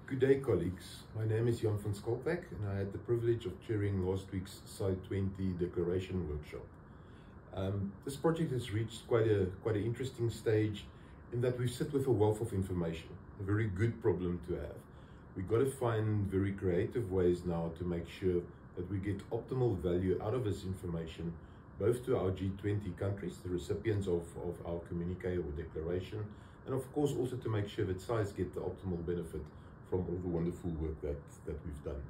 Good day, colleagues. My name is Jan van Skalkwyk, and I had the privilege of chairing last week's Site 20 Declaration workshop. This project has reached quite an interesting stage in that we sit with a wealth of information, a very good problem to have. We've got to find very creative ways now to make sure that we get optimal value out of this information, both to our G20 countries, the recipients of our communique or declaration, and of course also to make sure that SAIS get the optimal benefit from all the wonderful work that we've done.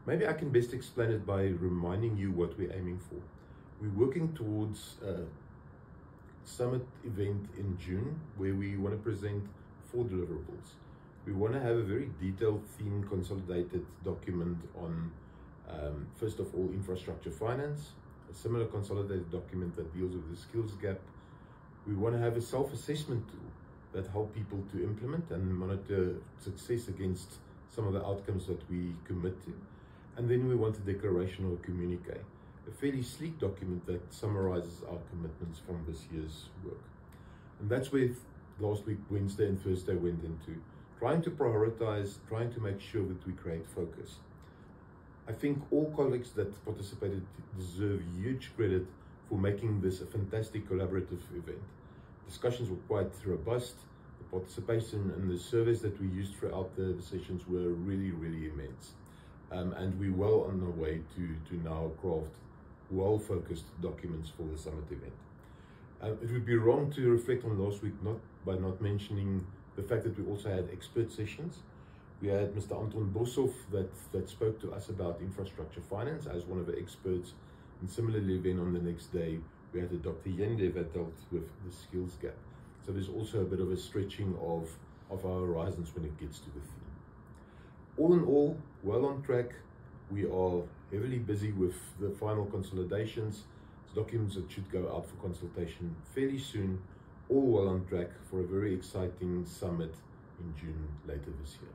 Maybe I can best explain it by reminding you what we're aiming for. We're working towards a summit event in June where we want to present 4 deliverables. We want to have a very detailed theme consolidated document on, first of all, infrastructure finance, a similar consolidated document that deals with the skills gap. We want to have a self-assessment tool that help people to implement and monitor success against some of the outcomes that we commit to. And then we want a declaration or a communique, a fairly sleek document that summarizes our commitments from this year's work. And that's where last week, Wednesday and Thursday went into, trying to prioritize, trying to make sure that we create focus. I think all colleagues that participated deserve huge credit for making this a fantastic collaborative event. Discussions were quite robust. The participation and the surveys that we used throughout the sessions were really immense. And we're well on our way to now craft well-focused documents for the summit event. It would be wrong to reflect on last week by not mentioning the fact that we also had expert sessions. We had Mr. Anton Boshoff that spoke to us about infrastructure finance as one of the experts, and similarly then on the next day we had a Dr. Yende that dealt with the skills gap. So there's also a bit of a stretching of our horizons when it gets to the theme. All in all, well on track. We are heavily busy with the final consolidations. It's documents that should go out for consultation fairly soon. All well on track for a very exciting summit in June later this year.